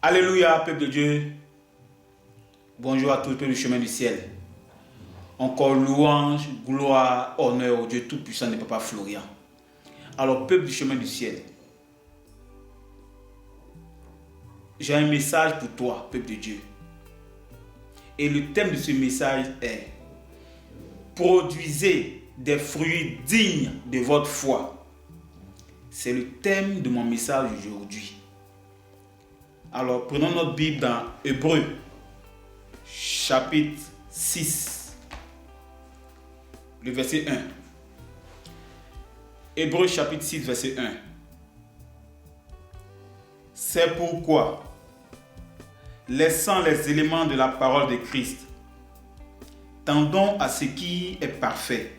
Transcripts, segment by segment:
Alléluia, peuple de Dieu. Bonjour à tous, peuple du chemin du ciel. Encore louange, gloire, honneur au Dieu Tout-Puissant de Papa Florian. Alors, peuple du chemin du ciel, j'ai un message pour toi, peuple de Dieu. Et le thème de ce message est: produisez des fruits dignes de votre foi. C'est le thème de mon message aujourd'hui. Alors, prenons notre Bible dans Hébreux, chapitre 6, le verset 1. Hébreux, chapitre 6, verset 1. C'est pourquoi, laissant les éléments de la parole de Christ, tendons à ce qui est parfait,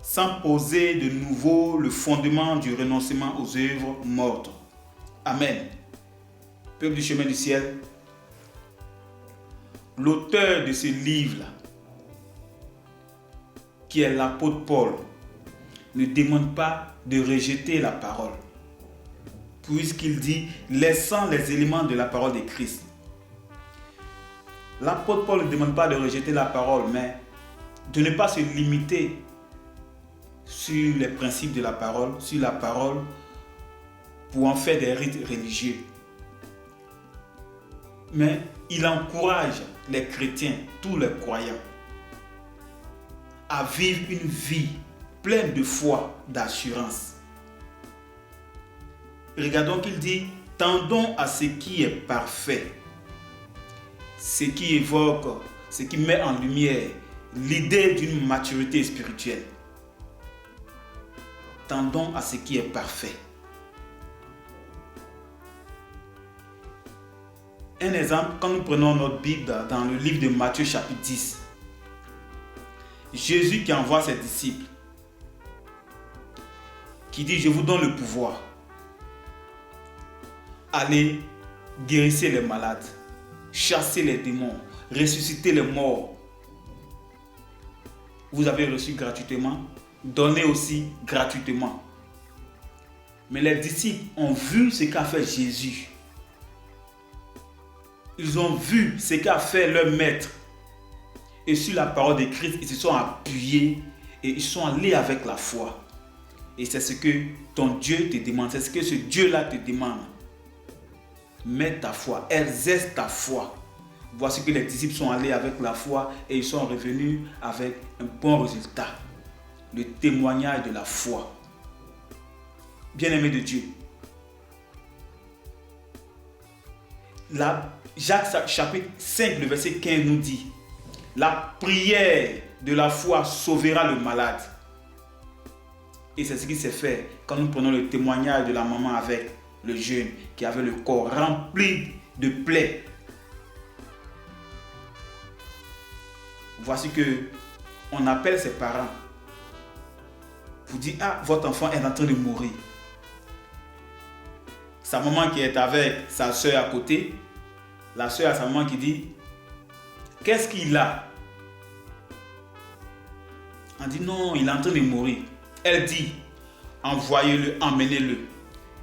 sans poser de nouveau le fondement du renoncement aux œuvres mortes. Amen. Peuple du chemin du ciel, l'auteur de ce livre-là, qui est l'apôtre Paul, ne demande pas de rejeter la parole, puisqu'il dit laissant les éléments de la parole de Christ. L'apôtre Paul ne demande pas de rejeter la parole, mais de ne pas se limiter sur les principes de la parole, sur la parole, pour en faire des rites religieux. Mais il encourage les chrétiens, tous les croyants, à vivre une vie pleine de foi, d'assurance. Regardons qu'il dit, tendons à ce qui est parfait, ce qui évoque, ce qui met en lumière l'idée d'une maturité spirituelle. Tendons à ce qui est parfait. Un exemple, quand nous prenons notre Bible dans le livre de Matthieu chapitre 10, Jésus qui envoie ses disciples, qui dit, je vous donne le pouvoir. Allez, guérissez les malades, chassez les démons, ressuscitez les morts. Vous avez reçu gratuitement, donnez aussi gratuitement. Mais les disciples ont vu ce qu'a fait Jésus. Ils ont vu ce qu'a fait leur maître. Et sur la parole de Christ, ils se sont appuyés et ils sont allés avec la foi. Et c'est ce que ton Dieu te demande, c'est ce que ce Dieu-là te demande. Mets ta foi, exerce ta foi. Voici que les disciples sont allés avec la foi et ils sont revenus avec un bon résultat. Le témoignage de la foi. Bien-aimé de Dieu. Jacques chapitre 5, le verset 15 nous dit: la prière de la foi sauvera le malade. Et c'est ce qui s'est fait quand nous prenons le témoignage de la maman avec le jeune qui avait le corps rempli de plaies. Voici que on appelle ses parents pour dire: ah, votre enfant est en train de mourir. Sa maman qui est avec sa soeur à côté, la soeur à sa maman qui dit: qu'est-ce qu'il a? On dit: non, il est en train de mourir. Elle dit: envoyez-le, emmenez-le.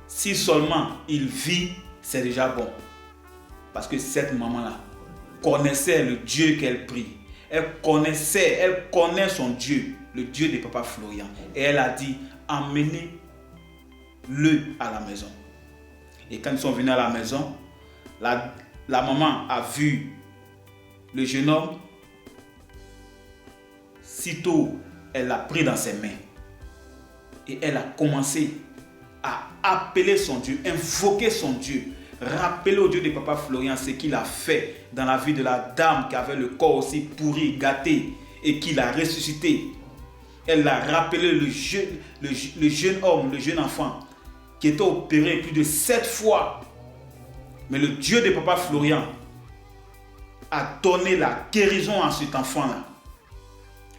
Si seulement il vit, c'est déjà bon. Parce que cette maman-là connaissait le Dieu qu'elle prie. Elle connaît son Dieu, le Dieu de Papa Florian. Et elle a dit: emmenez-le à la maison. Et quand ils sont venus à la maison, la maman a vu le jeune homme. Sitôt, elle l'a pris dans ses mains. Et elle a commencé à appeler son Dieu, invoquer son Dieu, rappeler au Dieu de Papa Florian ce qu'il a fait dans la vie de la dame qui avait le corps aussi pourri, gâté, et qu'il a ressuscité. Elle a rappelé le jeune homme, le jeune enfant, qui était opéré plus de 7 fois. Mais le Dieu de Papa Florian a donné la guérison à cet enfant-là.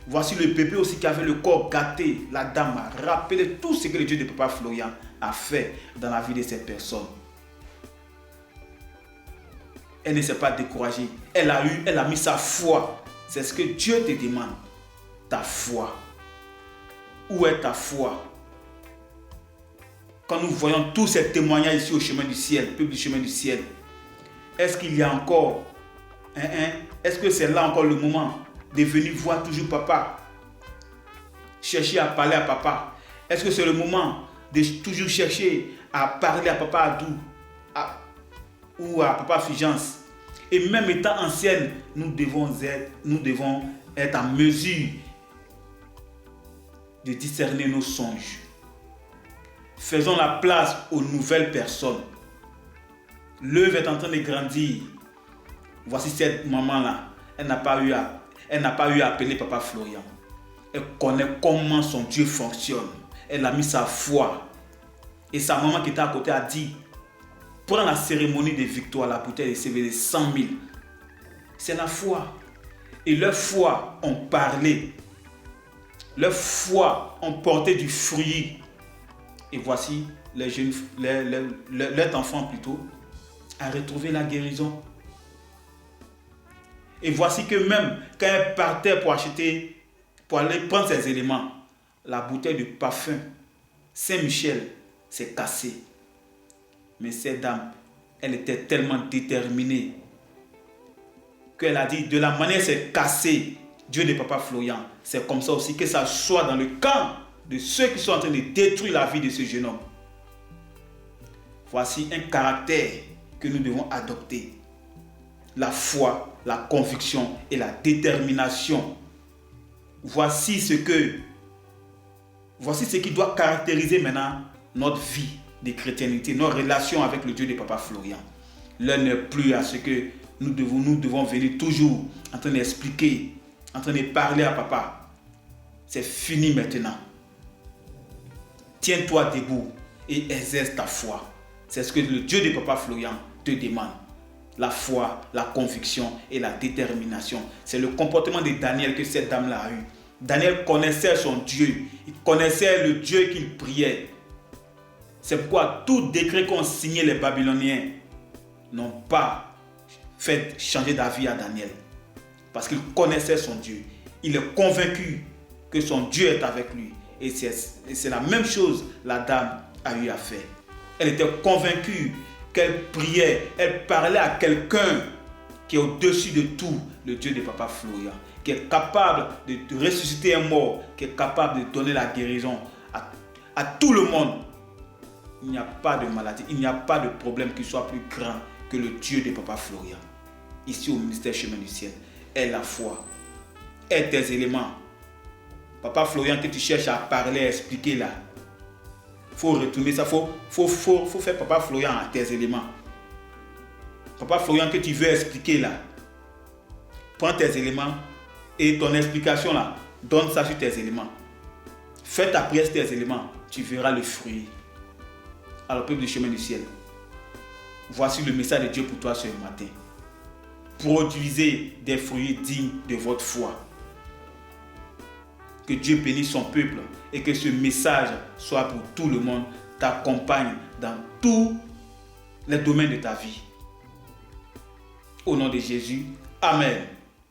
Voici le bébé aussi qui avait le corps gâté. La dame a rappelé tout ce que le Dieu de Papa Florian a fait dans la vie de cette personne. Elle ne s'est pas découragée. Elle a mis sa foi. C'est ce que Dieu te demande. Ta foi. Où est ta foi? Quand nous voyons tous ces témoignages ici au chemin du ciel, peuple du chemin du ciel, Est-ce qu'il y a encore, est-ce que c'est là encore le moment de venir voir toujours papa? Chercher à parler à papa. Est-ce que c'est le moment de toujours chercher à parler à papa Adou ou à papa Fulgence? Et même étant ancienne, nous devons être en mesure de discerner nos songes. Faisons la place aux nouvelles personnes. L'œuvre est en train de grandir. Voici cette maman-là. Elle n'a pas eu à appeler papa Florian. Elle connaît comment son Dieu fonctionne. Elle a mis sa foi. Et sa maman qui était à côté a dit, prends la cérémonie de victoire, la bouteille de CV de 100 000. C'est la foi. Et leur foi ont parlé. Leur foi ont porté du fruit. Et voici leur enfant plutôt a retrouvé la guérison. Et voici que même quand elle partait pour aller prendre ses éléments, la bouteille de parfum Saint-Michel s'est cassée. Mais cette dame, elle était tellement déterminée qu'elle a dit, de la manière c'est cassé, Dieu de papa Florian, c'est comme ça aussi que ça soit dans le camp de ceux qui sont en train de détruire la vie de ce jeune homme. Voici un caractère que nous devons adopter. La foi, la conviction et la détermination. Voici ce qui doit caractériser maintenant notre vie de chrétienté, notre relation avec le Dieu de papa Florian. L'heure n'est plus à ce que nous devons venir toujours en train d'expliquer, en train de parler à papa. C'est fini maintenant. Tiens-toi debout et exerce ta foi. C'est ce que le Dieu de papa Florian te demande. La foi, la conviction et la détermination. C'est le comportement de Daniel que cette dame-là a eu. Daniel connaissait son Dieu. Il connaissait le Dieu qu'il priait. C'est pourquoi tout décret qu'ont signé les Babyloniens n'ont pas fait changer d'avis à Daniel. Parce qu'il connaissait son Dieu. Il est convaincu que son Dieu est avec lui. Et c'est la même chose la dame a eu à faire. Elle était convaincue qu'elle priait, elle parlait à quelqu'un qui est au-dessus de tout, le Dieu de papa Florian, qui est capable de ressusciter un mort, qui est capable de donner la guérison à tout le monde. Il n'y a pas de maladie, il n'y a pas de problème qui soit plus grand que le Dieu de papa Florian. Ici au ministère Chemin du Ciel, aie la foi, aie tes éléments. Papa Florian que tu cherches à parler, à expliquer là, il faut retourner ça, faut faire papa Florian à tes éléments. Papa Florian que tu veux expliquer là, prends tes éléments et ton explication là, donne ça sur tes éléments. Fais ta prière sur tes éléments, tu verras le fruit. Alors peuple du Chemin du Ciel, voici le message de Dieu pour toi ce matin. Produisez des fruits dignes de votre foi. Que Dieu bénisse son peuple et que ce message soit pour tout le monde, t'accompagne dans tous les domaines de ta vie. Au nom de Jésus, Amen.